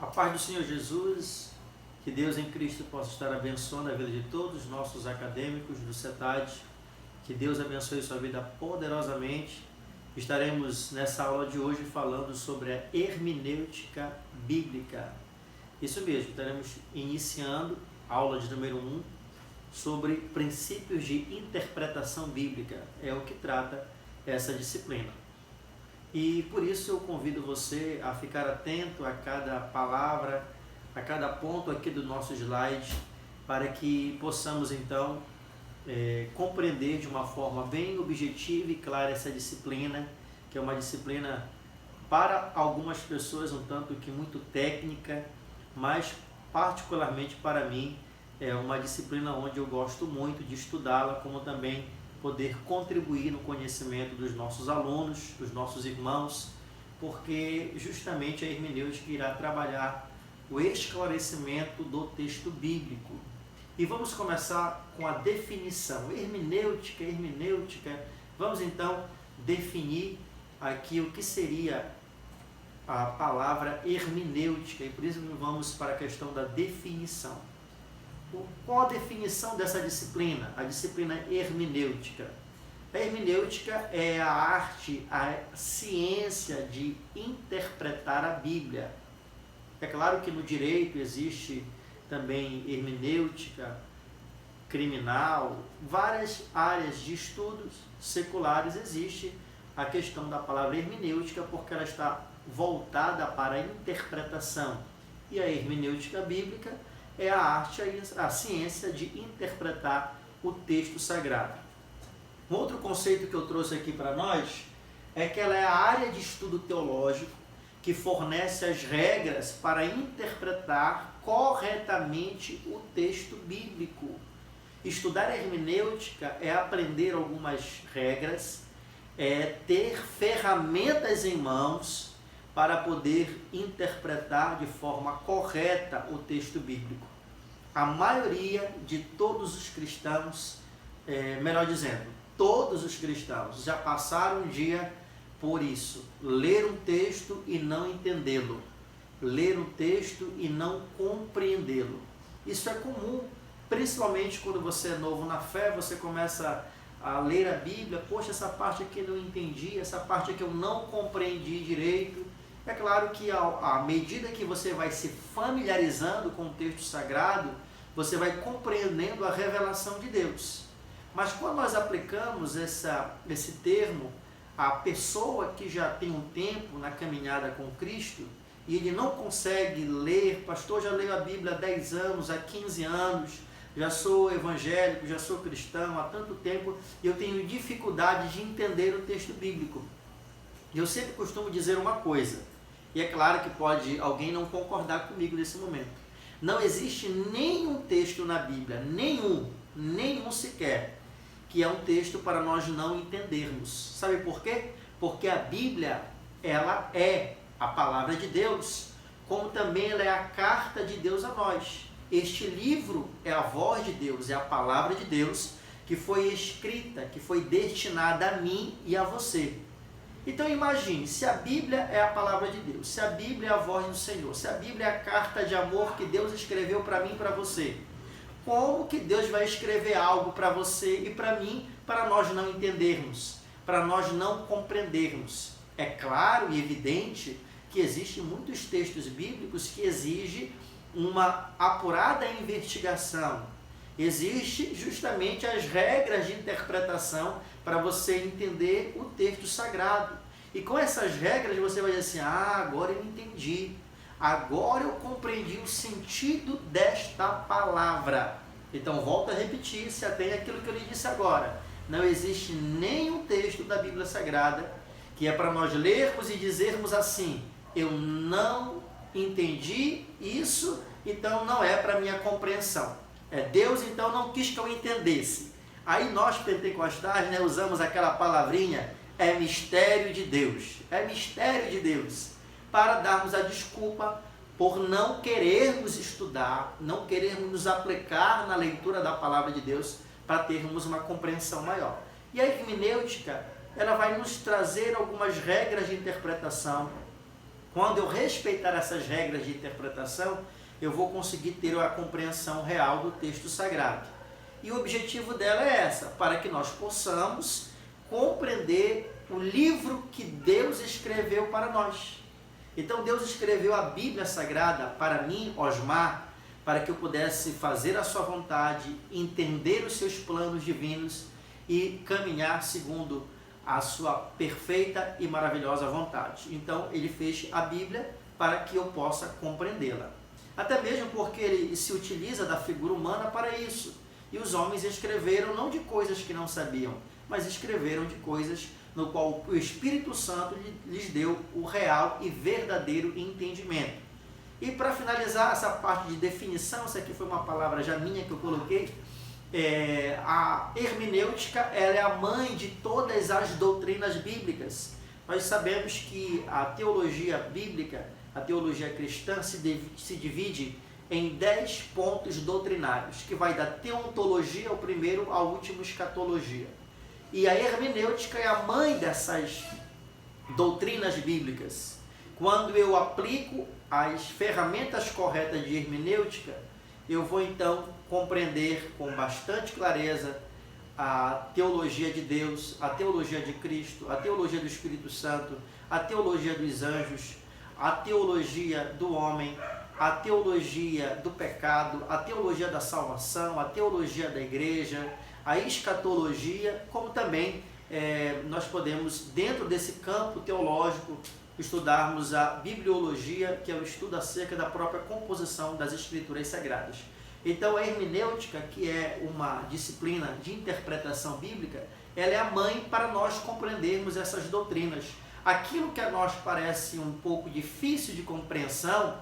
A paz do Senhor Jesus, que Deus em Cristo possa estar abençoando a vida de todos os nossos acadêmicos do CETAD, que Deus abençoe sua vida poderosamente. Estaremos nessa aula de hoje falando sobre a hermenêutica bíblica. Isso mesmo, estaremos iniciando a aula de número 1 sobre princípios de interpretação bíblica. É o que trata essa disciplina. E por isso eu convido você a ficar atento a cada palavra, a cada ponto aqui do nosso slide, para que possamos então compreender de uma forma bem objetiva e clara essa disciplina, que é uma disciplina para algumas pessoas um tanto que muito técnica, mas particularmente para mim é uma disciplina onde eu gosto muito de estudá-la, como também poder contribuir no conhecimento dos nossos alunos, dos nossos irmãos, porque justamente a hermenêutica irá trabalhar o esclarecimento do texto bíblico. E vamos começar com a definição. Hermenêutica. Vamos então definir aqui o que seria a palavra hermenêutica, e por isso vamos para a questão da definição. Qual a definição dessa disciplina? A disciplina hermenêutica. A hermenêutica é a arte, a ciência de interpretar a Bíblia. É claro que no direito existe também hermenêutica criminal, várias áreas de estudos seculares existe a questão da palavra hermenêutica, porque ela está voltada para a interpretação. E a hermenêutica bíblica é a arte, a ciência de interpretar o texto sagrado. Um outro conceito que eu trouxe aqui para nós é que ela é a área de estudo teológico que fornece as regras para interpretar corretamente o texto bíblico. Estudar a hermenêutica é aprender algumas regras, é ter ferramentas em mãos para poder interpretar de forma correta o texto bíblico. A maioria de todos os cristãos, melhor dizendo, todos os cristãos já passaram um dia por isso. Ler um texto e não entendê-lo. Ler um texto e não compreendê-lo. Isso é comum, principalmente quando você é novo na fé, você começa a ler a Bíblia, poxa, essa parte aqui eu não entendi, essa parte aqui eu não compreendi direito. É claro que à medida que você vai se familiarizando com o texto sagrado, você vai compreendendo a revelação de Deus. Mas quando nós aplicamos esse termo à pessoa que já tem um tempo na caminhada com Cristo, e ele não consegue ler, pastor, já leio a Bíblia há 10 anos, há 15 anos, já sou evangélico, já sou cristão há tanto tempo, e eu tenho dificuldade de entender o texto bíblico. Eu sempre costumo dizer uma coisa, e é claro que pode alguém não concordar comigo nesse momento. Não existe nenhum texto na Bíblia, nenhum sequer, que é um texto para nós não entendermos. Sabe por quê? Porque a Bíblia, ela é a palavra de Deus, como também ela é a carta de Deus a nós. Este livro é a voz de Deus, é a palavra de Deus, que foi escrita, que foi destinada a mim e a você. Então imagine, se a Bíblia é a palavra de Deus, se a Bíblia é a voz do Senhor, se a Bíblia é a carta de amor que Deus escreveu para mim e para você, como que Deus vai escrever algo para você e para mim, para nós não entendermos, para nós não compreendermos? É claro e evidente que existem muitos textos bíblicos que exigem uma apurada investigação. Existe justamente as regras de interpretação para você entender o texto sagrado. E com essas regras você vai dizer assim, agora eu entendi. Agora eu compreendi o sentido desta palavra. Então volto a repetir, se atende àquilo que eu lhe disse agora. Não existe nenhum texto da Bíblia Sagrada que é para nós lermos e dizermos assim, eu não entendi isso, então não é para minha compreensão. Deus então não quis que eu entendesse. Aí nós pentecostais usamos aquela palavrinha, é mistério de Deus. É mistério de Deus. Para darmos a desculpa por não querermos estudar, não querermos nos aplicar na leitura da palavra de Deus para termos uma compreensão maior. E a hermenêutica, ela vai nos trazer algumas regras de interpretação, Quando eu respeitar essas regras de interpretação, eu vou conseguir ter a compreensão real do texto sagrado. E o objetivo dela é essa, para que nós possamos compreender o livro que Deus escreveu para nós. Então Deus escreveu a Bíblia Sagrada para mim, Osmar, para que eu pudesse fazer a sua vontade, entender os seus planos divinos e caminhar segundo a sua perfeita e maravilhosa vontade. Então ele fez a Bíblia para que eu possa compreendê-la. Até mesmo porque ele se utiliza da figura humana para isso. E os homens escreveram não de coisas que não sabiam, mas escreveram de coisas no qual o Espírito Santo lhes deu o real e verdadeiro entendimento. E para finalizar essa parte de definição, essa aqui foi uma palavra já minha que eu coloquei, a hermenêutica ela é a mãe de todas as doutrinas bíblicas. Nós sabemos que a teologia bíblica, a teologia cristã se divide em 10 pontos doutrinários, que vai da teontologia ao primeiro ao último escatologia. E a hermenêutica é a mãe dessas doutrinas bíblicas. Quando eu aplico as ferramentas corretas de hermenêutica, eu vou então compreender com bastante clareza a teologia de Deus, a teologia de Cristo, a teologia do Espírito Santo, a teologia dos anjos, a teologia do homem, a teologia do pecado, a teologia da salvação, a teologia da igreja, a escatologia, como também nós podemos, dentro desse campo teológico, estudarmos a bibliologia, que é o estudo acerca da própria composição das escrituras sagradas. Então a hermenêutica, que é uma disciplina de interpretação bíblica, ela é a mãe para nós compreendermos essas doutrinas. Aquilo que a nós parece um pouco difícil de compreensão,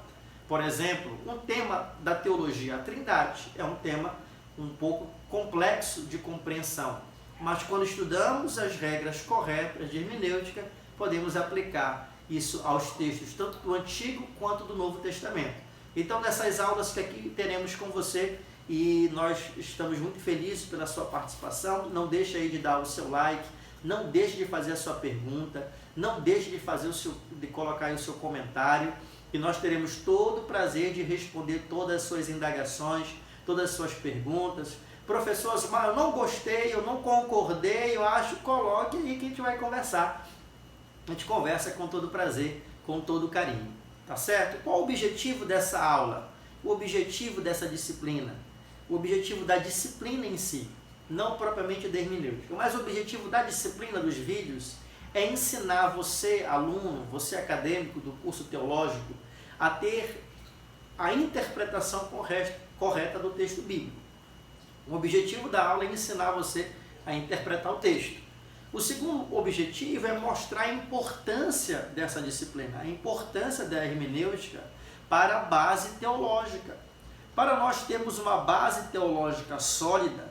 por exemplo, um tema da teologia, a Trindade, é um tema um pouco complexo de compreensão. Mas quando estudamos as regras corretas de hermenêutica, podemos aplicar isso aos textos, tanto do Antigo quanto do Novo Testamento. Então, nessas aulas que aqui teremos com você, e nós estamos muito felizes pela sua participação, não deixe aí de dar o seu like, não deixe de fazer a sua pergunta, não deixe de colocar aí o seu comentário, e nós teremos todo o prazer de responder todas as suas indagações, todas as suas perguntas. Professor Osmar, eu não gostei, eu não concordei, eu acho, coloque aí que a gente vai conversar. A gente conversa com todo prazer, com todo carinho, tá certo? Qual o objetivo dessa aula? O objetivo dessa disciplina? O objetivo da disciplina em si, não propriamente da hermenêutica, mas o objetivo da disciplina dos vídeos é ensinar você, aluno, você acadêmico do curso teológico, a ter a interpretação correta do texto bíblico. O objetivo da aula é ensinar você a interpretar o texto. O segundo objetivo é mostrar a importância dessa disciplina, a importância da hermenêutica para a base teológica. Para nós termos uma base teológica sólida,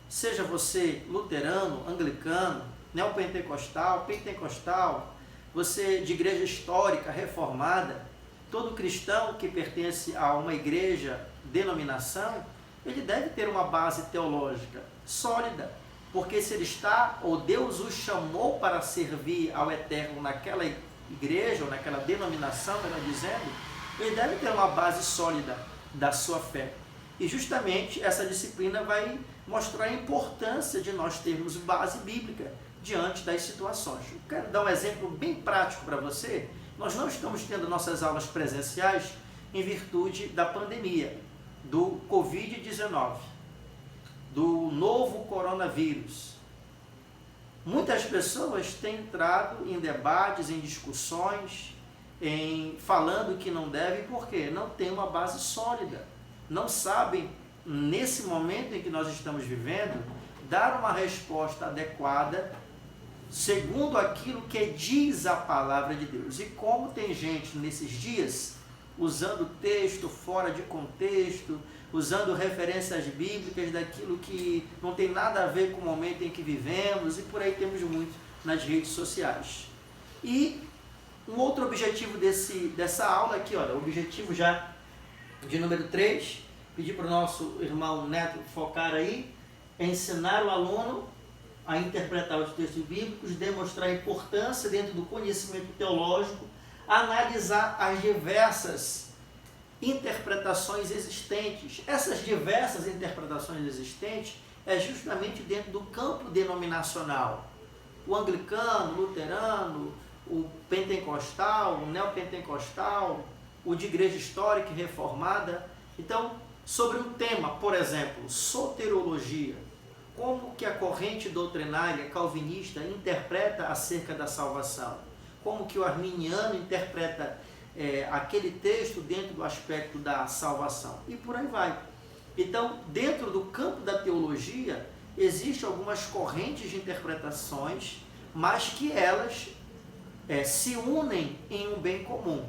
seja você luterano, anglicano, neopentecostal, pentecostal, você de igreja histórica, reformada, todo cristão que pertence a uma igreja, denominação, ele deve ter uma base teológica sólida, porque se ele está, ou Deus o chamou para servir ao Eterno naquela igreja, ou naquela denominação, melhor dizendo, ele deve ter uma base sólida da sua fé. E justamente essa disciplina vai mostrar a importância de nós termos base bíblica diante das situações. Eu quero dar um exemplo bem prático para você. Nós não estamos tendo nossas aulas presenciais em virtude da pandemia, do Covid-19, do novo coronavírus. Muitas pessoas têm entrado em debates, em discussões, falando que não deve, porque não tem uma base sólida. Não sabem, nesse momento em que nós estamos vivendo, dar uma resposta adequada segundo aquilo que diz a palavra de Deus. E como tem gente nesses dias usando texto fora de contexto, usando referências bíblicas daquilo que não tem nada a ver com o momento em que vivemos, e por aí temos muito nas redes sociais. E um outro objetivo dessa aula aqui, olha, o objetivo já de número 3, pedir para o nosso irmão Neto focar aí, é ensinar o aluno a interpretar os textos bíblicos, demonstrar a importância dentro do conhecimento teológico, analisar as diversas interpretações existentes. Essas diversas interpretações existentes é justamente dentro do campo denominacional. O anglicano, o luterano, o pentecostal, o neopentecostal, o de igreja histórica e reformada. Então, sobre um tema, por exemplo, soteriologia, como que a corrente doutrinária calvinista interpreta acerca da salvação, como que o arminiano interpreta aquele texto dentro do aspecto da salvação, e por aí vai. Então, dentro do campo da teologia, existem algumas correntes de interpretações, mas que elas se unem em um bem comum.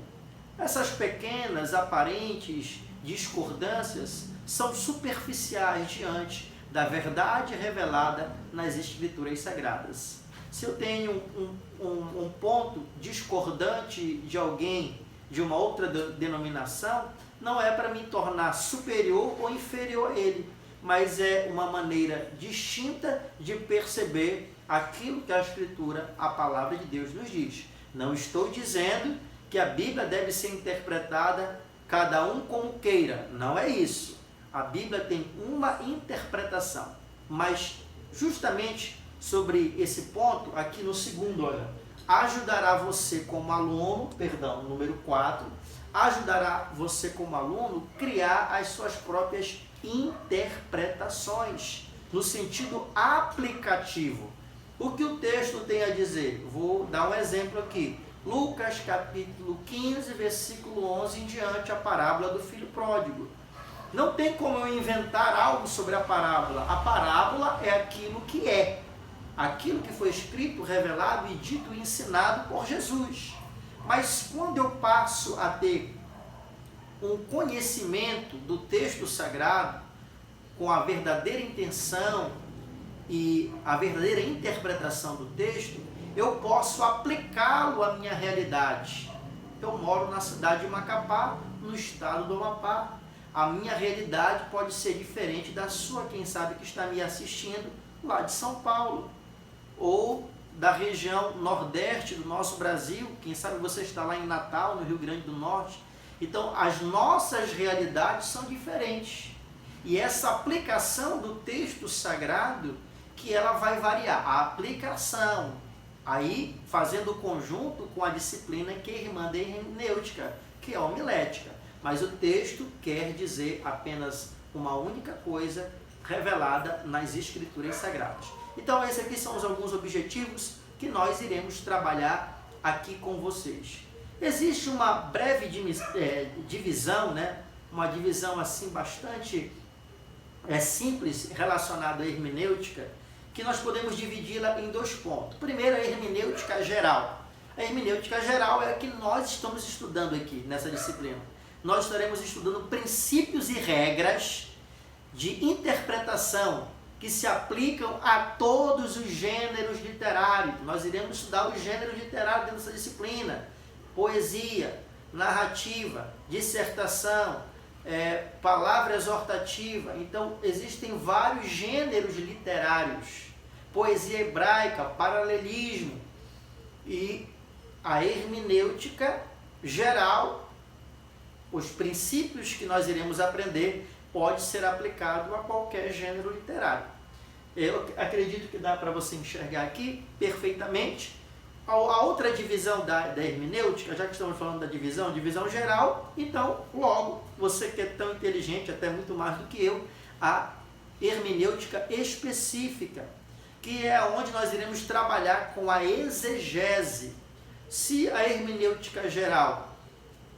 Essas pequenas, aparentes discordâncias são superficiais diante da verdade revelada nas Escrituras Sagradas. Se eu tenho um ponto discordante de alguém de uma outra denominação, não é para me tornar superior ou inferior a ele, mas é uma maneira distinta de perceber aquilo que a Escritura, a palavra de Deus, nos diz. Não estou dizendo que a Bíblia deve ser interpretada cada um como queira, não é isso. A Bíblia tem uma interpretação, mas justamente sobre esse ponto, aqui no segundo, olha, ajudará você como aluno, número 4, ajudará você como aluno criar as suas próprias interpretações, no sentido aplicativo. O que o texto tem a dizer? Vou dar um exemplo aqui. Lucas capítulo 15, versículo 11 em diante, a parábola do filho pródigo. Não tem como eu inventar algo sobre a parábola. A parábola é aquilo que é. Aquilo que foi escrito, revelado e dito e ensinado por Jesus. Mas quando eu passo a ter um conhecimento do texto sagrado, com a verdadeira intenção e a verdadeira interpretação do texto, eu posso aplicá-lo à minha realidade. Eu moro na cidade de Macapá, no estado do Amapá. A minha realidade pode ser diferente da sua, quem sabe que está me assistindo lá de São Paulo, ou da região nordeste do nosso Brasil, quem sabe você está lá em Natal, no Rio Grande do Norte. Então, as nossas realidades são diferentes. E essa aplicação do texto sagrado, que ela vai variar. A aplicação, aí fazendo conjunto com a disciplina que é irmã da hermenêutica, que é a homilética. Mas o texto quer dizer apenas uma única coisa revelada nas Escrituras Sagradas. Então, esses aqui são alguns objetivos que nós iremos trabalhar aqui com vocês. Existe uma breve divisão, né? Uma divisão assim bastante simples relacionada à hermenêutica, que nós podemos dividi-la em 2 pontos. Primeiro, a hermenêutica geral. A hermenêutica geral é a que nós estamos estudando aqui nessa disciplina. Nós estaremos estudando princípios e regras de interpretação que se aplicam a todos os gêneros literários. Nós iremos estudar os gêneros literários dentro dessa disciplina. Poesia, narrativa, dissertação, palavra exortativa. Então, existem vários gêneros literários. Poesia hebraica, paralelismo e a hermenêutica geral, os princípios que nós iremos aprender pode ser aplicado a qualquer gênero literário. Eu acredito que dá para você enxergar aqui perfeitamente. A outra divisão da hermenêutica, já que estamos falando da divisão geral, então, logo, você que é tão inteligente, até muito mais do que eu, a hermenêutica específica, que é onde nós iremos trabalhar com a exegese. Se a hermenêutica geral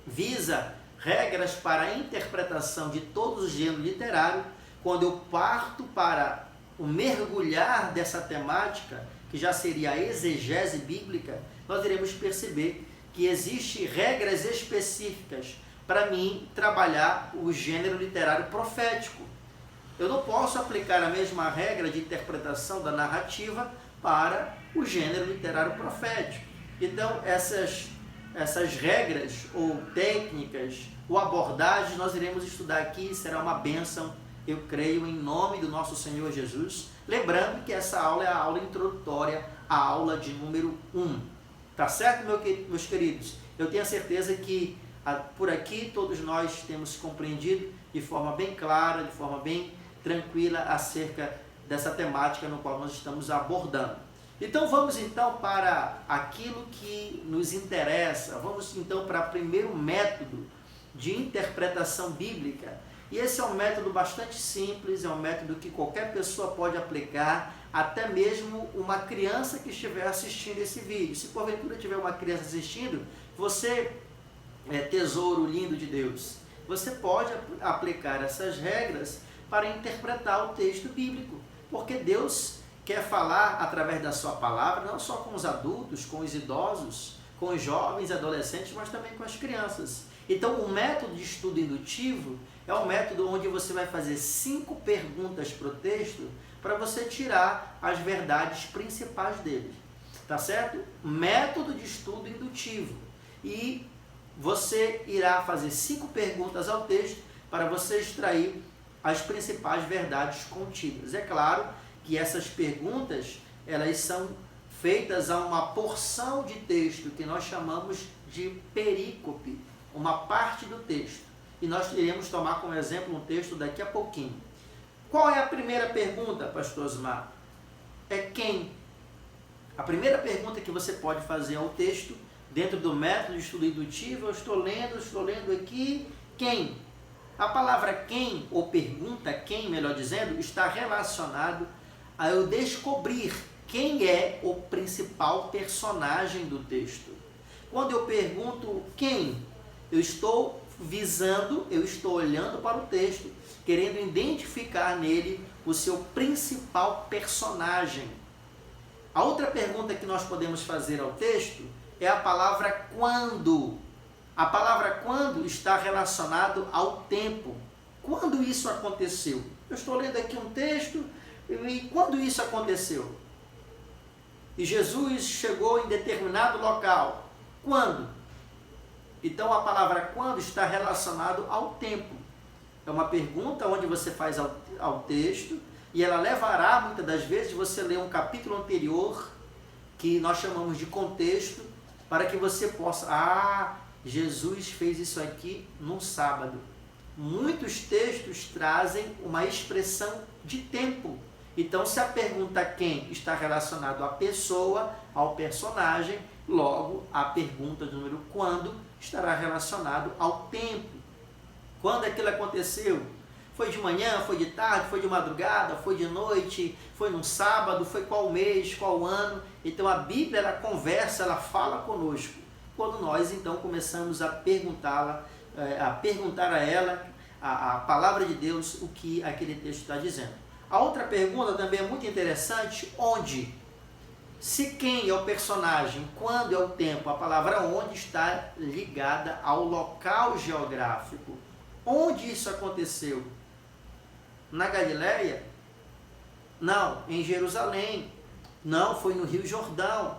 visa regras para a interpretação de todos os gêneros literários, quando eu parto para o mergulhar dessa temática, que já seria a exegese bíblica, nós iremos perceber que existem regras específicas para mim trabalhar o gênero literário profético. Eu não posso aplicar a mesma regra de interpretação da narrativa para o gênero literário profético. Então, essas regras ou técnicas ou abordagens nós iremos estudar aqui, será uma bênção, eu creio, em nome do nosso Senhor Jesus. Lembrando que essa aula é a aula introdutória, a aula de número 1. Tá certo, meus queridos? Eu tenho a certeza que por aqui todos nós temos compreendido de forma bem clara, de forma bem tranquila acerca dessa temática no qual nós estamos abordando. Então vamos então para aquilo que nos interessa, vamos então para o primeiro método de interpretação bíblica. E esse é um método bastante simples, é um método que qualquer pessoa pode aplicar, até mesmo uma criança que estiver assistindo esse vídeo. Se porventura tiver uma criança assistindo, você tesouro lindo de Deus, você pode aplicar essas regras para interpretar o texto bíblico, porque Deus quer falar através da sua palavra, não só com os adultos, com os idosos, com os jovens e adolescentes, mas também com as crianças. Então, o método de estudo indutivo é um método onde você vai fazer 5 perguntas para o texto para você tirar as verdades principais dele. Tá certo? Método de estudo indutivo. E você irá fazer 5 perguntas ao texto para você extrair as principais verdades contidas. É claro que essas perguntas, elas são feitas a uma porção de texto que nós chamamos de perícope, uma parte do texto. E nós iremos tomar como exemplo um texto daqui a pouquinho. Qual é a primeira pergunta, pastor Osmar? É quem? A primeira pergunta que você pode fazer ao texto, dentro do método de estudo indutivo, eu estou lendo aqui, quem? A palavra quem, ou pergunta quem, melhor dizendo, está relacionado a eu descobrir quem é o principal personagem do texto. Quando eu pergunto quem, eu estou visando, eu estou olhando para o texto, querendo identificar nele o seu principal personagem. A outra pergunta que nós podemos fazer ao texto é a palavra quando. A palavra quando está relacionado ao tempo. Quando isso aconteceu? Eu estou lendo aqui um texto, e quando isso aconteceu? E Jesus chegou em determinado local. Quando? Então a palavra quando está relacionado ao tempo. É uma pergunta onde você faz ao texto, e ela levará, muitas das vezes, você ler um capítulo anterior, que nós chamamos de contexto, para que você possa... Jesus fez isso aqui num sábado. Muitos textos trazem uma expressão de tempo. Então, se a pergunta quem está relacionado à pessoa, ao personagem, logo a pergunta de número quando estará relacionado ao tempo. Quando aquilo aconteceu? Foi de manhã, foi de tarde, foi de madrugada, foi de noite, foi num sábado, foi qual mês, qual ano? Então a Bíblia, ela conversa, ela fala conosco. Quando nós então começamos a perguntar a ela, a palavra de Deus, o que aquele texto está dizendo. A outra pergunta também é muito interessante, onde? Se quem é o personagem, quando é o tempo, a palavra onde está ligada ao local geográfico. Onde isso aconteceu? Na Galileia? Não, em Jerusalém. Não, foi no Rio Jordão.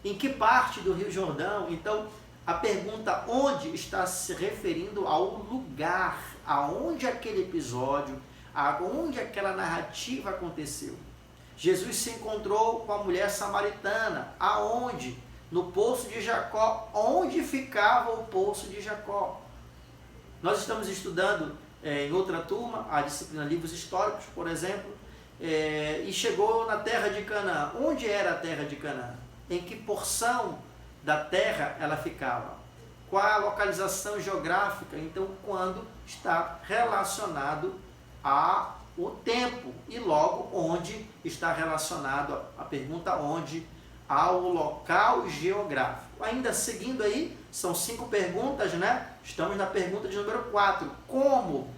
Em que parte do Rio Jordão? Então, a pergunta onde está se referindo ao lugar, aonde aquele episódio, aonde aquela narrativa aconteceu. Jesus se encontrou com a mulher samaritana. Aonde? No poço de Jacó. Onde ficava o poço de Jacó? Nós estamos estudando em outra turma, a disciplina Livros Históricos, por exemplo, e chegou na terra de Canaã. Onde era a terra de Canaã? Em que porção da terra ela ficava? Qual a localização geográfica? Então, quando está relacionado ao tempo, e logo onde está relacionado a pergunta onde, ao local geográfico. Ainda seguindo aí, são 5 perguntas, né? Estamos na pergunta de número 4. Como?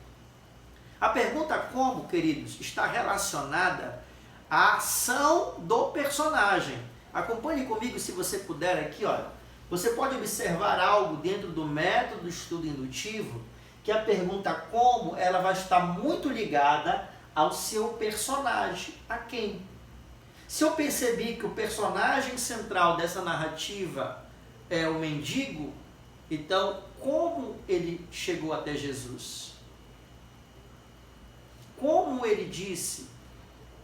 A pergunta como, queridos, está relacionada à ação do personagem. Acompanhe comigo, se você puder, aqui, olha. Você pode observar algo dentro do método do estudo indutivo, que a pergunta como, ela vai estar muito ligada ao seu personagem. A quem? Se eu percebi que o personagem central dessa narrativa é o mendigo, então como ele chegou até Jesus? Como ele disse?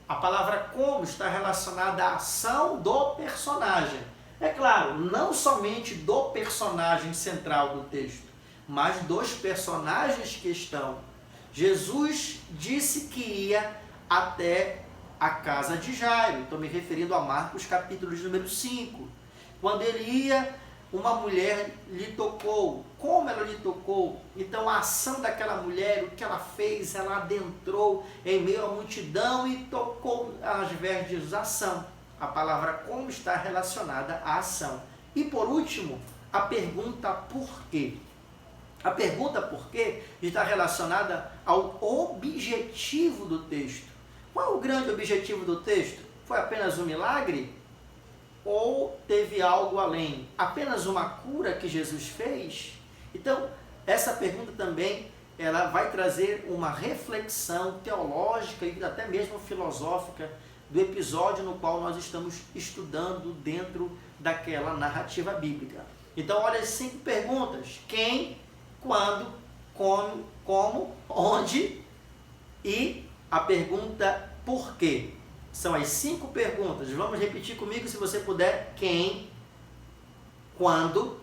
A palavra como está relacionada à ação do personagem. É claro, não somente do personagem central do texto, mas dos personagens que estão. Jesus disse que ia até a casa de Jairo. Estou me referindo a Marcos capítulo de número 5. Quando ele ia, uma mulher lhe tocou. Como ela lhe tocou? Então a ação daquela mulher, o que ela fez, ela adentrou em meio à multidão e tocou as vestes. Ação. A palavra como está relacionada à ação. E por último, a pergunta por quê. A pergunta por quê está relacionada ao objetivo do texto. Qual é o grande objetivo do texto? Foi apenas um milagre? Ou teve algo além? Apenas uma cura que Jesus fez? Então, essa pergunta também ela vai trazer uma reflexão teológica e até mesmo filosófica do episódio no qual nós estamos estudando dentro daquela narrativa bíblica. Então, olha as 5 perguntas. Quem, quando, como, onde e a pergunta por quê. São as 5 perguntas. Vamos repetir comigo se você puder. Quem, quando,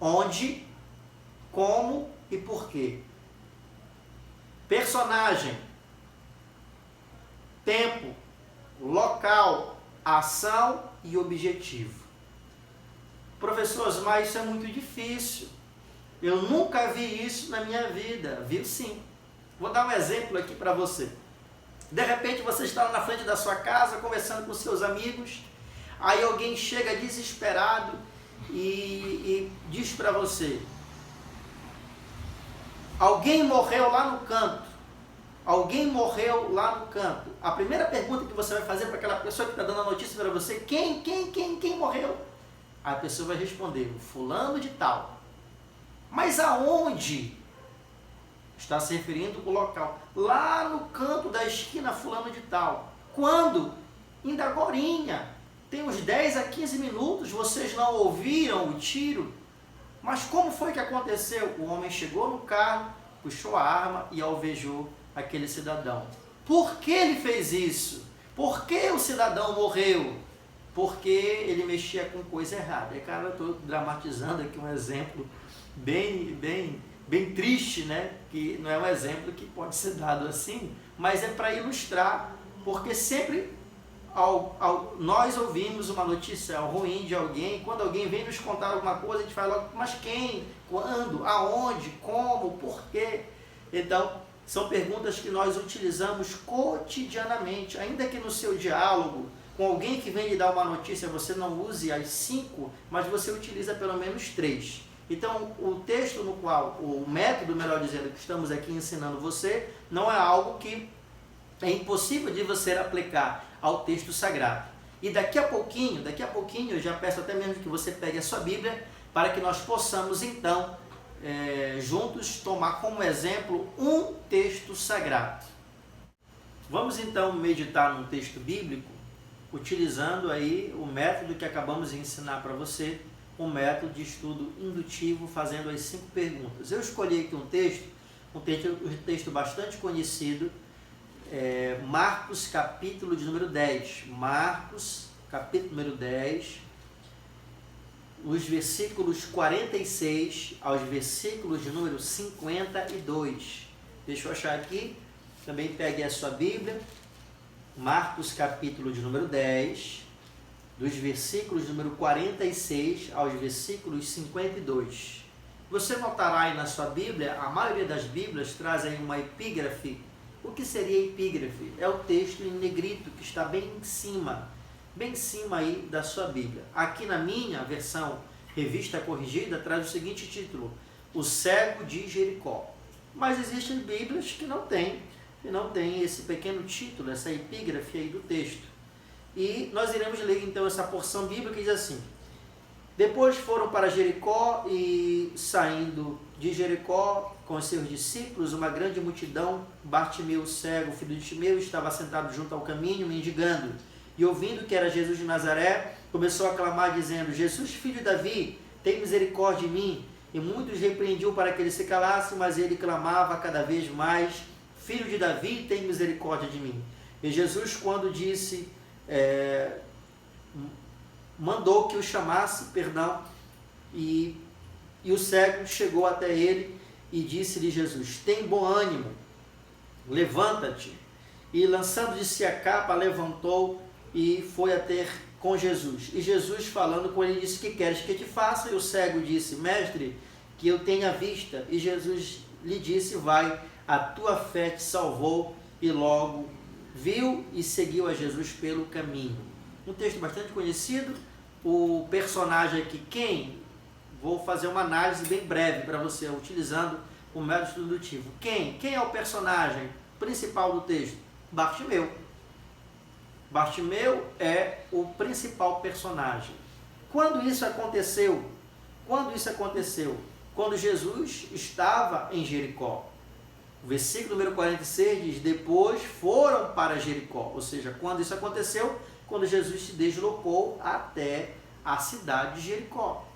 onde, como e por quê. Personagem, tempo, local, ação e objetivo. Professor, mas isso é muito difícil. Eu nunca vi isso na minha vida. Viu sim. Vou dar um exemplo aqui para você. De repente você está lá na frente da sua casa conversando com seus amigos, aí alguém chega desesperado e diz para você: alguém morreu lá no canto. Alguém morreu lá no canto. A primeira pergunta que você vai fazer para aquela pessoa que está dando a notícia para você: quem morreu? A pessoa vai responder: fulano de tal. Mas aonde? Está se referindo ao local. Lá no canto da esquina fulano de tal. Quando? Ainda agorinha. Tem uns 10 a 15 minutos, vocês não ouviram o tiro? Mas como foi que aconteceu? O homem chegou no carro, puxou a arma e alvejou aquele cidadão. Por que ele fez isso? Por que o cidadão morreu? Porque ele mexia com coisa errada. E, cara, eu estou dramatizando aqui um exemplo bem triste, né? Que não é um exemplo que pode ser dado assim, mas é para ilustrar, porque sempre nós ouvimos uma notícia ruim de alguém, quando alguém vem nos contar alguma coisa, a gente fala logo: mas quem, quando, aonde, como, por quê? Então, são perguntas que nós utilizamos cotidianamente, ainda que no seu diálogo com alguém que vem lhe dar uma notícia, você não use as 5, mas você utiliza pelo menos 3. Então, o texto no qual, o método, melhor dizendo, que estamos aqui ensinando você, não é algo que é impossível de você aplicar ao texto sagrado. E daqui a pouquinho, eu já peço até mesmo que você pegue a sua Bíblia, para que nós possamos, então, juntos tomar como exemplo um texto sagrado. Vamos, então, meditar num texto bíblico, utilizando aí o método que acabamos de ensinar para você, um método de estudo indutivo, fazendo as 5 perguntas. Eu escolhi aqui um texto bastante conhecido, Marcos capítulo de número 10. Marcos capítulo número 10, os versículos 46 aos versículos de número 52. Deixa eu achar aqui, também pegue a sua Bíblia. Marcos capítulo de número 10, dos versículos número 46 aos versículos 52. Você notará aí na sua Bíblia, a maioria das Bíblias traz aí uma epígrafe. O que seria epígrafe? É o texto em negrito que está bem em cima aí da sua Bíblia. Aqui na minha versão revista corrigida traz o seguinte título: O cego de Jericó. Mas existem Bíblias que não tem esse pequeno título, essa epígrafe aí do texto. E nós iremos ler então essa porção bíblica que diz assim: depois foram para Jericó e, saindo de Jericó com os seus discípulos, uma grande multidão, Bartimeu, cego, filho de Timeu, estava sentado junto ao caminho, mendigando. E ouvindo que era Jesus de Nazaré, começou a clamar, dizendo: Jesus, filho de Davi, tem misericórdia de mim. E muitos repreendiam para que ele se calasse, mas ele clamava cada vez mais: Filho de Davi, tem misericórdia de mim. E Jesus, quando disse mandou que o chamasse, e o cego chegou até ele e disse-lhe Jesus: tem bom ânimo, levanta-te. E lançando de si a capa, levantou e foi a ter com Jesus. E Jesus, falando com ele, disse: que queres que te faça? E o cego disse: mestre, que eu tenha vista. E Jesus lhe disse: vai, a tua fé te salvou. E logo viu e seguiu a Jesus pelo caminho. Um texto bastante conhecido. O personagem aqui, quem? Vou fazer uma análise bem breve para você, utilizando o método dedutivo. Quem? Quem é o personagem principal do texto? Bartimeu. Bartimeu é o principal personagem. Quando isso aconteceu? Quando Jesus estava em Jericó. O versículo número 46 diz: depois foram para Jericó. Ou seja, quando isso aconteceu? Quando Jesus se deslocou até a cidade de Jericó.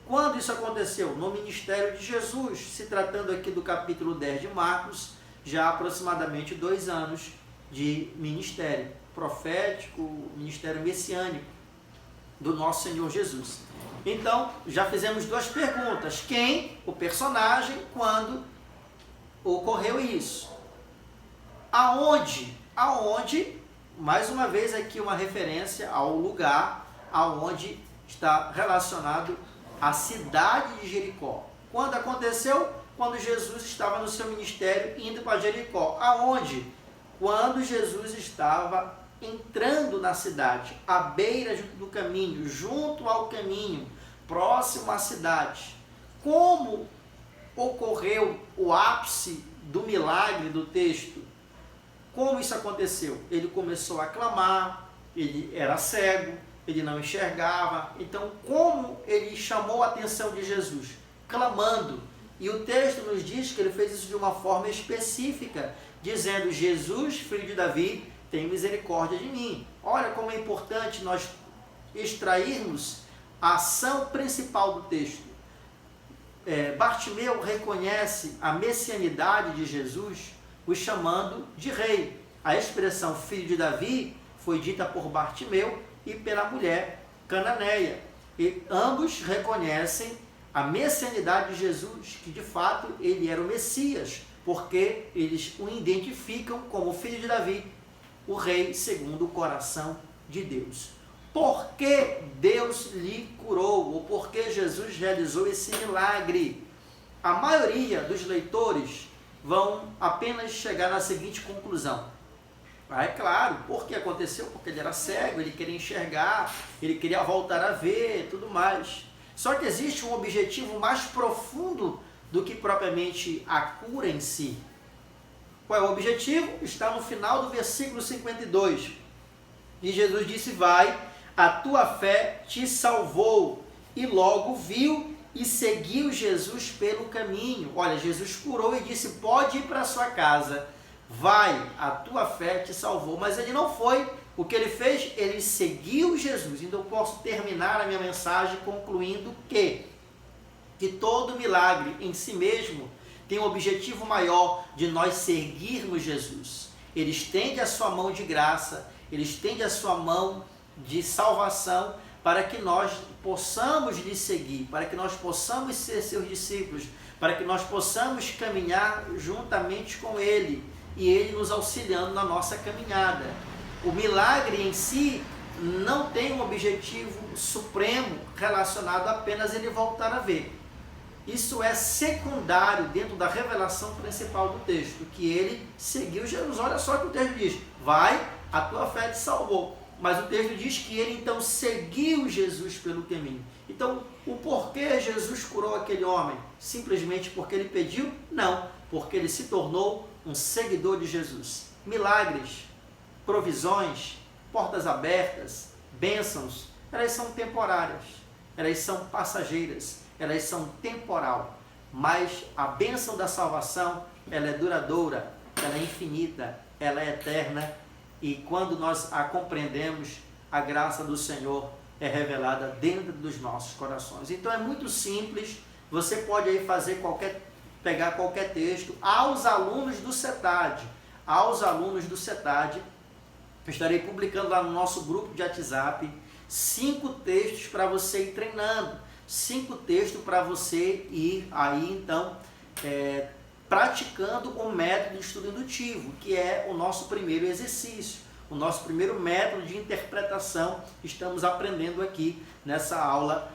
Quando isso aconteceu? No ministério de Jesus, se tratando aqui do capítulo 10 de Marcos, já há aproximadamente 2 anos de ministério profético, ministério messiânico do nosso Senhor Jesus. Então, já fizemos 2 perguntas. Quem? O personagem. Quando ocorreu isso? Aonde? Mais uma vez aqui uma referência ao lugar aonde está relacionado a cidade de Jericó. Quando aconteceu? Quando Jesus estava no seu ministério indo para Jericó. Aonde? Quando Jesus estava entrando na cidade, à beira do caminho, junto ao caminho, próximo à cidade. Como ocorreu o ápice do milagre do texto? Como isso aconteceu? Ele começou a clamar, ele era cego, ele não enxergava. Então, como ele chamou a atenção de Jesus? Clamando. E o texto nos diz que ele fez isso de uma forma específica, dizendo: Jesus, filho de Davi, tem misericórdia de mim. Olha como é importante nós extrairmos a ação principal do texto. Bartimeu reconhece a messianidade de Jesus, o chamando de rei. A expressão filho de Davi foi dita por Bartimeu e pela mulher cananeia. E ambos reconhecem a messianidade de Jesus, que de fato ele era o Messias, porque eles o identificam como filho de Davi, o rei segundo o coração de Deus. Por que Deus lhe curou? Ou por que Jesus realizou esse milagre? A maioria dos leitores vão apenas chegar na seguinte conclusão: é claro, porque aconteceu? Porque ele era cego, ele queria enxergar, ele queria voltar a ver, tudo mais. Só que existe um objetivo mais profundo do que propriamente a cura em si. Qual é o objetivo? Está no final do versículo 52. E Jesus disse: vai, a tua fé te salvou. E logo viu e seguiu Jesus pelo caminho. Olha, Jesus curou e disse: pode ir para sua casa. Vai, a tua fé te salvou. Mas ele não foi. O que ele fez? Ele seguiu Jesus. Então eu posso terminar a minha mensagem concluindo que todo milagre em si mesmo tem um objetivo maior de nós seguirmos Jesus. Ele estende a sua mão de graça, ele estende a sua mão de salvação para que nós possamos lhe seguir, para que nós possamos ser seus discípulos, para que nós possamos caminhar juntamente com ele e ele nos auxiliando na nossa caminhada. O milagre em si não tem um objetivo supremo relacionado a apenas ele voltar a ver. Isso é secundário dentro da revelação principal do texto, que ele seguiu Jesus. Olha só o que o texto diz: vai, a tua fé te salvou. Mas o texto diz que ele então seguiu Jesus pelo caminho. Então, o porquê Jesus curou aquele homem? Simplesmente porque ele pediu? Não, porque ele se tornou um seguidor de Jesus. Milagres, provisões, portas abertas, bênçãos, elas são temporárias, elas são passageiras, elas são temporal, mas a bênção da salvação, ela é duradoura, ela é infinita, ela é eterna, e quando nós a compreendemos, a graça do Senhor é revelada dentro dos nossos corações. Então é muito simples, você pode aí pegar qualquer texto. Aos alunos do CETAD, eu estarei publicando lá no nosso grupo de WhatsApp 5 textos para você ir treinando, 5 textos para você ir aí então praticando o método de estudo indutivo, que é o nosso primeiro exercício, o nosso primeiro método de interpretação que estamos aprendendo aqui nessa aula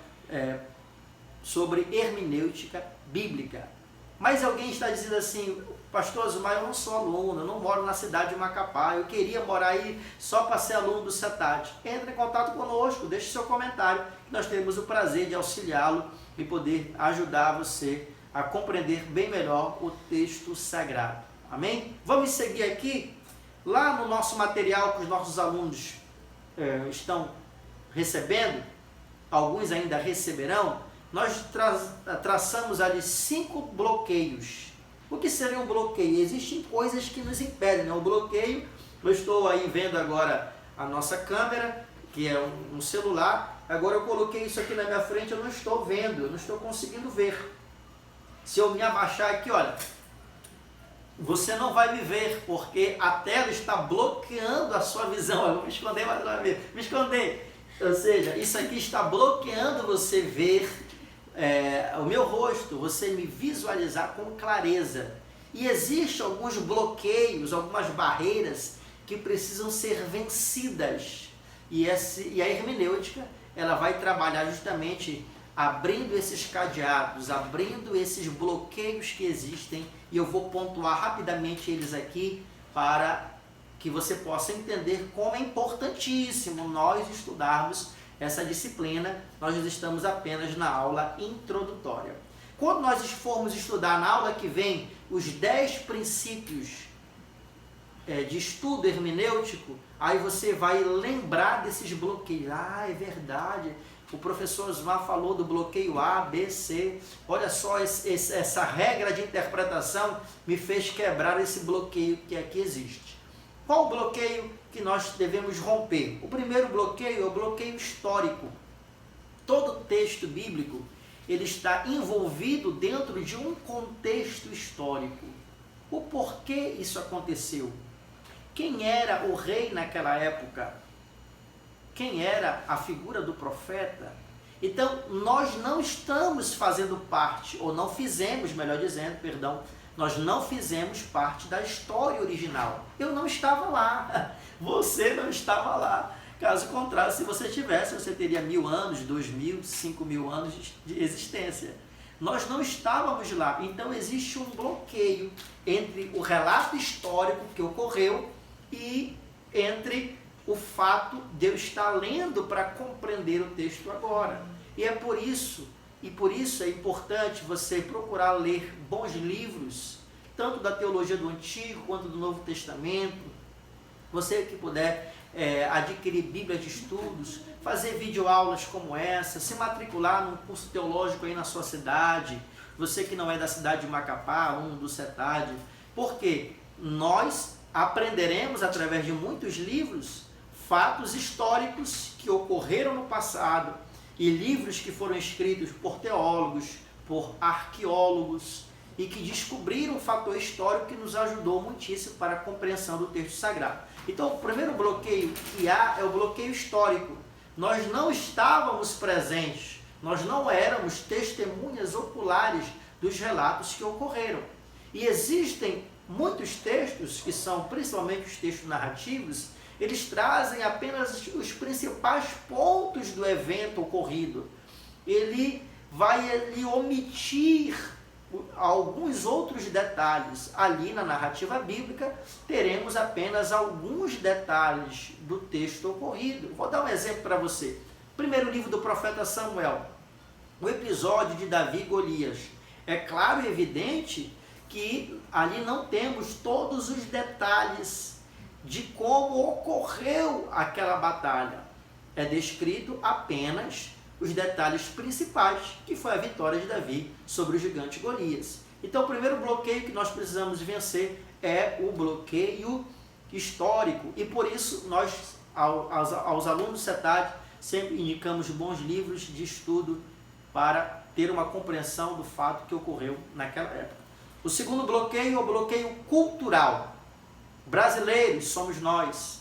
sobre hermenêutica bíblica. Mas alguém está dizendo assim, pastor Osmar, eu não sou aluno, eu não moro na cidade de Macapá, eu queria morar aí só para ser aluno do CETAD. Entre em contato conosco, deixe seu comentário, que nós teremos o prazer de auxiliá-lo e poder ajudar você a compreender bem melhor o texto sagrado. Amém? Vamos seguir aqui, lá no nosso material que os nossos alunos estão recebendo, alguns ainda receberão, nós traçamos ali 5 bloqueios. O que seria um bloqueio? Existem coisas que nos impedem, né? O bloqueio, eu estou aí vendo agora a nossa câmera, que é um celular, agora eu coloquei isso aqui na minha frente, eu não estou vendo, eu não estou conseguindo ver. Se eu me abaixar aqui, olha, você não vai me ver, porque a tela está bloqueando a sua visão. Eu vou me esconder mais uma vez, me esconder. Ou seja, isso aqui está bloqueando você ver o meu rosto, você me visualizar com clareza. E existem alguns bloqueios, algumas barreiras que precisam ser vencidas. E a hermenêutica, ela vai trabalhar justamente abrindo esses cadeados, abrindo esses bloqueios que existem, e eu vou pontuar rapidamente eles aqui para que você possa entender como é importantíssimo nós estudarmos essa disciplina. Nós estamos apenas na aula introdutória. Quando nós formos estudar na aula que vem os 10 princípios de estudo hermenêutico, aí você vai lembrar desses bloqueios. Ah, é verdade, o professor Osmar falou do bloqueio A, B, C. Olha só, essa regra de interpretação me fez quebrar esse bloqueio que aqui existe. Qual o bloqueio que nós devemos romper? O primeiro bloqueio é o bloqueio histórico. Todo texto bíblico ele está envolvido dentro de um contexto histórico. O porquê isso aconteceu? Quem era o rei naquela época? Quem era a figura do profeta? Então, nós não estamos fazendo parte, ou não fizemos, melhor dizendo, perdão, nós não fizemos parte da história original. Eu não estava lá, você não estava lá. Caso contrário, se você tivesse, você teria 1000 anos, 2000, 5000 anos de existência. Nós não estávamos lá, então existe um bloqueio entre o relato histórico que ocorreu e entre o fato de eu estar lendo para compreender o texto agora. E por isso é importante você procurar ler bons livros, tanto da teologia do Antigo quanto do Novo Testamento. Você que puder adquirir Bíblia de estudos, fazer videoaulas como essa, se matricular num curso teológico aí na sua cidade, você que não é da cidade de Macapá, aluno do CETAD, porque nós aprenderemos através de muitos livros fatos históricos que ocorreram no passado e livros que foram escritos por teólogos, por arqueólogos e que descobriram um fator histórico que nos ajudou muitíssimo para a compreensão do texto sagrado. Então, o primeiro bloqueio que há é o bloqueio histórico. Nós não estávamos presentes, nós não éramos testemunhas oculares dos relatos que ocorreram. E existem muitos textos, que são principalmente os textos narrativos, eles trazem apenas os principais pontos do evento ocorrido. Ele vai ali omitir alguns outros detalhes. Ali na narrativa bíblica, teremos apenas alguns detalhes do texto ocorrido. Vou dar um exemplo para você. Primeiro livro do profeta Samuel, o episódio de Davi e Golias. É claro e evidente que ali não temos todos os detalhes de como ocorreu aquela batalha. É descrito apenas os detalhes principais, que foi a vitória de Davi sobre o gigante Golias. Então, o primeiro bloqueio que nós precisamos vencer é o bloqueio histórico. E por isso, nós, aos alunos do CETAD, sempre indicamos bons livros de estudo para ter uma compreensão do fato que ocorreu naquela época. O segundo bloqueio é o bloqueio cultural. Brasileiros somos nós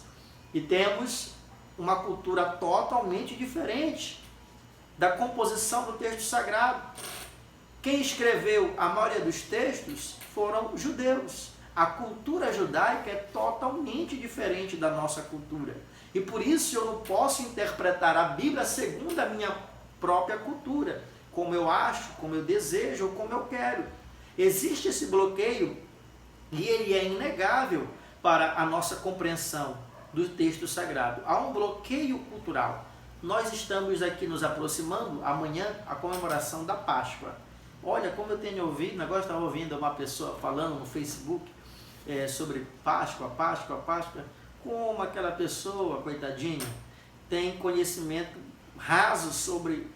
e temos uma cultura totalmente diferente da composição do texto sagrado. Quem escreveu a maioria dos textos foram judeus. A cultura judaica é totalmente diferente da nossa cultura. E por isso eu não posso interpretar a Bíblia segundo a minha própria cultura, como eu acho, como eu desejo ou como eu quero. Existe esse bloqueio e ele é inegável para a nossa compreensão do texto sagrado. Há um bloqueio cultural. Nós estamos aqui nos aproximando, amanhã, a comemoração da Páscoa. Olha, como eu tenho ouvido, agora estava ouvindo uma pessoa falando no Facebook sobre Páscoa, como aquela pessoa, coitadinha, tem conhecimento raso sobre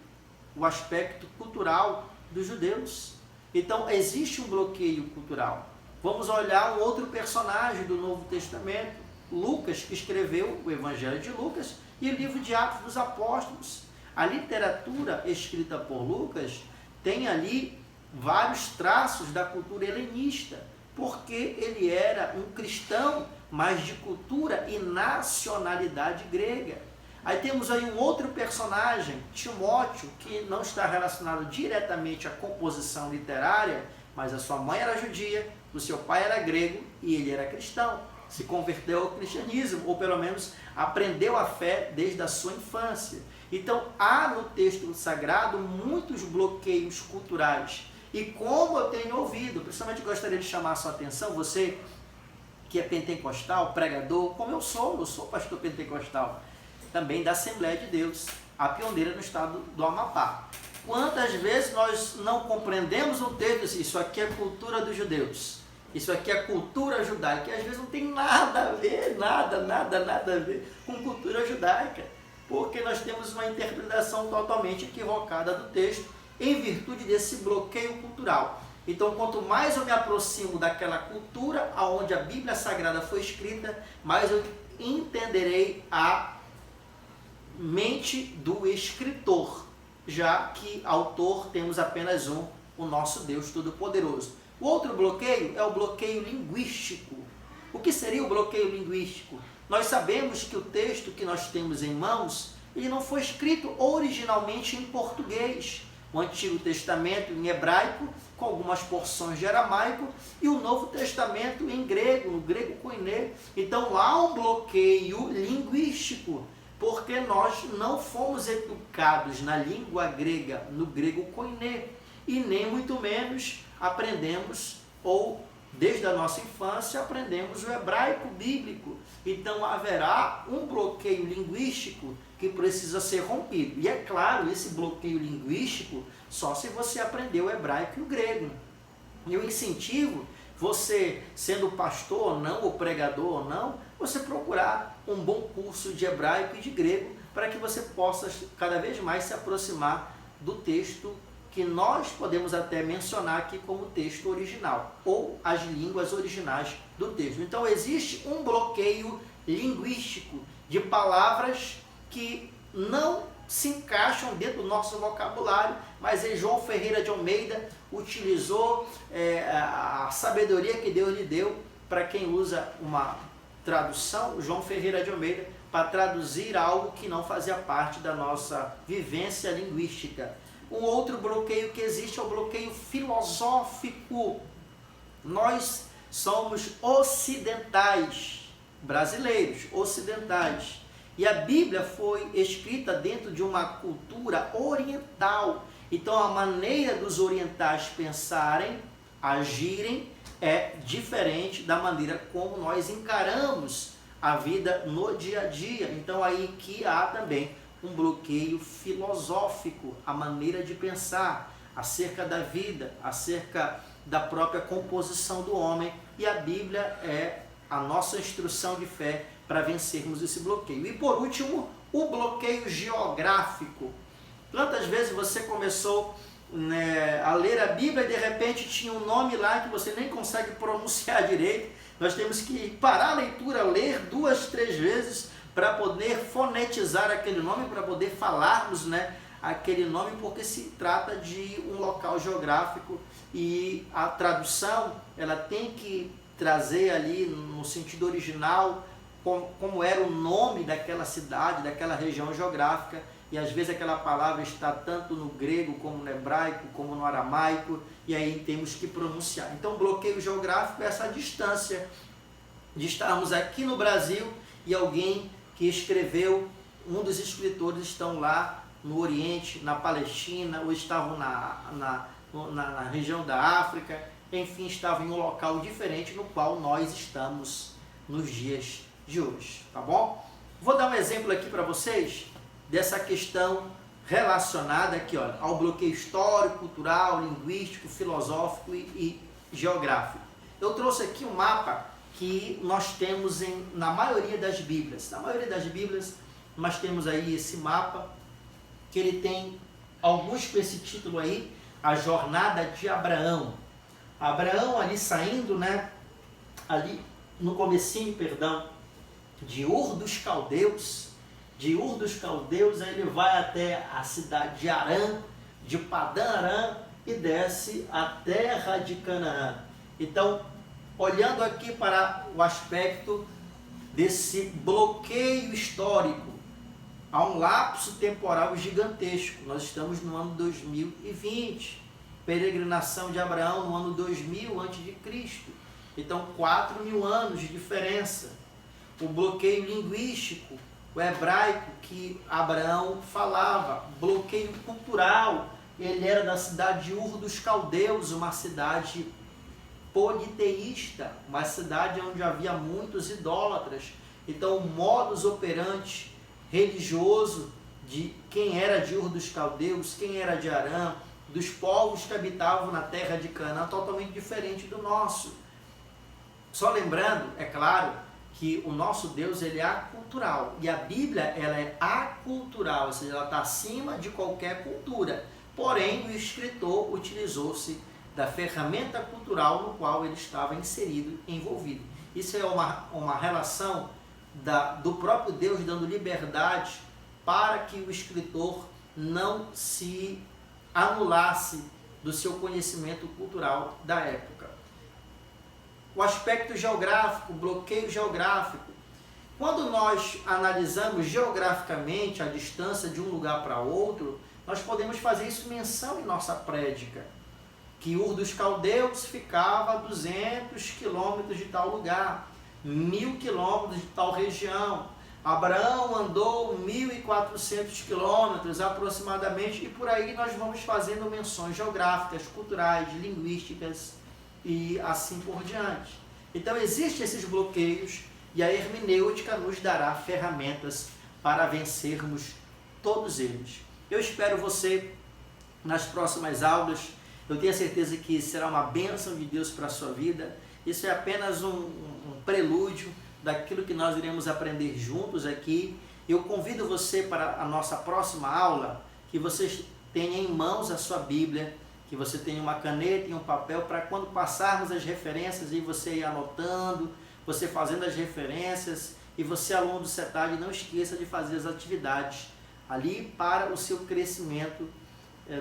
o aspecto cultural dos judeus. Então, existe um bloqueio cultural. Vamos olhar um outro personagem do Novo Testamento, Lucas, que escreveu o Evangelho de Lucas e o livro de Atos dos Apóstolos. A literatura escrita por Lucas tem ali vários traços da cultura helenista, porque ele era um cristão, mas de cultura e nacionalidade grega. Aí temos aí um outro personagem, Timóteo, que não está relacionado diretamente à composição literária, mas a sua mãe era judia, o seu pai era grego e ele era cristão. Se converteu ao cristianismo, ou pelo menos aprendeu a fé desde a sua infância. Então há no texto sagrado muitos bloqueios culturais. E como eu tenho ouvido, principalmente gostaria de chamar a sua atenção, você que é pentecostal, pregador, como eu sou pastor pentecostal, também da Assembleia de Deus, a pioneira no estado do Amapá. Quantas vezes nós não compreendemos um texto, isso aqui é cultura dos judeus, isso aqui é cultura judaica, e às vezes não tem nada a ver, nada a ver com cultura judaica, porque nós temos uma interpretação totalmente equivocada do texto, em virtude desse bloqueio cultural. Então, quanto mais eu me aproximo daquela cultura onde a Bíblia Sagrada foi escrita, mais eu entenderei a mente do escritor, já que autor temos apenas um, o nosso Deus Todo-Poderoso. O outro bloqueio é o bloqueio linguístico. O que seria o bloqueio linguístico? Nós sabemos que o texto que nós temos em mãos, ele não foi escrito originalmente em português. O Antigo Testamento em hebraico, com algumas porções de aramaico, e o Novo Testamento em grego, no grego koiné. Então há um bloqueio linguístico, porque nós não fomos educados na língua grega, no grego koiné, e nem muito menos aprendemos, ou desde a nossa infância, aprendemos o hebraico bíblico. Então haverá um bloqueio linguístico que precisa ser rompido. E é claro, esse bloqueio linguístico só se você aprender o hebraico e o grego. E eu incentivo você, sendo pastor ou não, ou pregador ou não, você procurar um bom curso de hebraico e de grego para que você possa cada vez mais se aproximar do texto que nós podemos até mencionar aqui como texto original, ou as línguas originais do texto. Então existe um bloqueio linguístico de palavras que não se encaixam dentro do nosso vocabulário, mas João Ferreira de Almeida utilizou a sabedoria que Deus lhe deu para quem usa uma tradução, João Ferreira de Almeida, para traduzir algo que não fazia parte da nossa vivência linguística. Um outro bloqueio que existe é o bloqueio filosófico. Nós somos ocidentais, brasileiros, ocidentais. E a Bíblia foi escrita dentro de uma cultura oriental. Então a maneira dos orientais pensarem, agirem, é diferente da maneira como nós encaramos a vida no dia a dia. Então aí que há também um bloqueio filosófico, a maneira de pensar acerca da vida, acerca da própria composição do homem, e a Bíblia é a nossa instrução de fé para vencermos esse bloqueio. E por último, o bloqueio geográfico. Quantas vezes você começou a ler a Bíblia e de repente tinha um nome lá que você nem consegue pronunciar direito? Nós temos que parar a leitura, ler 2, 3 vezes para poder fonetizar aquele nome, para poder falarmos aquele nome, porque se trata de um local geográfico e a tradução ela tem que trazer ali no sentido original como era o nome daquela cidade, daquela região geográfica, e às vezes aquela palavra está tanto no grego, como no hebraico, como no aramaico, e aí temos que pronunciar. Então, bloqueio geográfico é essa distância de estarmos aqui no Brasil e alguém que escreveu, um dos escritores estão lá no Oriente, na Palestina, ou estavam na região da África, enfim, estavam em um local diferente no qual nós estamos nos dias de hoje, tá bom? Vou dar um exemplo aqui para vocês dessa questão relacionada aqui, ó, ao bloqueio histórico, cultural, linguístico, filosófico e geográfico. Eu trouxe aqui um mapa que nós temos na maioria das Bíblias. Na maioria das Bíblias nós temos aí esse mapa, que ele tem alguns com esse título aí, a jornada de Abraão. Abraão ali saindo, né, ali no comecinho, perdão, de Ur dos Caldeus, aí ele vai até a cidade de Harã, de Padã Arã, e desce a terra de Canaã. Então, olhando aqui para o aspecto desse bloqueio histórico, há um lapso temporal gigantesco. Nós estamos no ano 2020, peregrinação de Abraão no ano 2000 a.C. Então, 4.000 anos de diferença. O bloqueio linguístico, o hebraico que Abraão falava, bloqueio cultural, ele era da cidade de Ur dos Caldeus, uma cidade politeísta, uma cidade onde havia muitos idólatras. Então, o modus operandi religioso de quem era de Ur dos Caldeus, quem era de Harã, dos povos que habitavam na terra de Canaã, totalmente diferente do nosso. Só lembrando, é claro, que o nosso Deus ele é acultural, e a Bíblia ela é acultural, ou seja, ela está acima de qualquer cultura. Porém, o escritor utilizou-se da ferramenta cultural no qual ele estava inserido, envolvido. Isso é uma relação do próprio Deus dando liberdade para que o escritor não se anulasse do seu conhecimento cultural da época. O aspecto geográfico, bloqueio geográfico. Quando nós analisamos geograficamente a distância de um lugar para outro, nós podemos fazer isso menção em nossa prédica, que Ur dos Caldeus ficava a 200 quilômetros de tal lugar, 1.000 quilômetros de tal região. Abraão andou 1.400 quilômetros aproximadamente, e por aí nós vamos fazendo menções geográficas, culturais, linguísticas e assim por diante. Então existem esses bloqueios e a hermenêutica nos dará ferramentas para vencermos todos eles. Eu espero você nas próximas aulas. Eu tenho a certeza que será uma bênção de Deus para a sua vida. Isso é apenas um prelúdio daquilo que nós iremos aprender juntos aqui. Eu convido você para a nossa próxima aula, que você tenha em mãos a sua Bíblia, que você tenha uma caneta e um papel, para quando passarmos as referências e você ir anotando, você fazendo as referências, e você, aluno do CETAD, não esqueça de fazer as atividades ali para o seu crescimento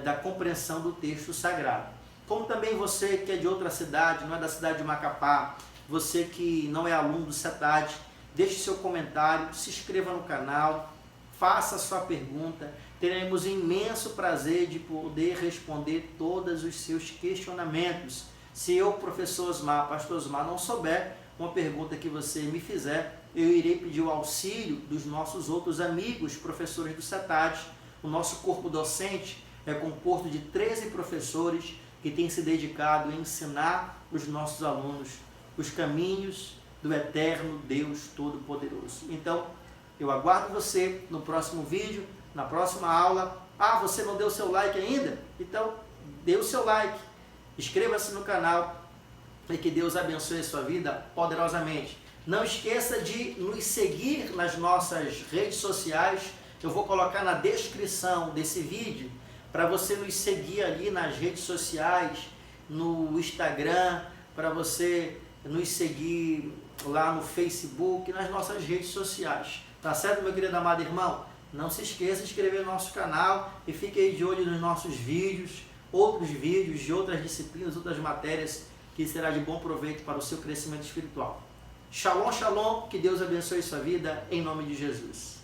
da compreensão do texto sagrado. Como também você que é de outra cidade, não é da cidade de Macapá, você que não é aluno do CETAD, deixe seu comentário, se inscreva no canal, faça a sua pergunta. Teremos imenso prazer de poder responder todos os seus questionamentos. Se eu, professor Osmar, pastor Osmar, não souber uma pergunta que você me fizer, eu irei pedir o auxílio dos nossos outros amigos, professores do CETAD. O nosso corpo docente é composto de 13 professores que têm se dedicado a ensinar os nossos alunos os caminhos do eterno Deus Todo-Poderoso. Então, eu aguardo você no próximo vídeo, na próxima aula. Ah, você não deu seu like ainda? Então, dê o seu like, inscreva-se no canal e que Deus abençoe a sua vida poderosamente. Não esqueça de nos seguir nas nossas redes sociais. Eu vou colocar na descrição desse vídeo para você nos seguir ali nas redes sociais, no Instagram, para você nos seguir lá no Facebook, nas nossas redes sociais. Tá certo, meu querido amado irmão? Não se esqueça de inscrever no nosso canal e fique aí de olho nos nossos vídeos, outros vídeos de outras disciplinas, outras matérias, que será de bom proveito para o seu crescimento espiritual. Shalom, shalom, que Deus abençoe sua vida, em nome de Jesus.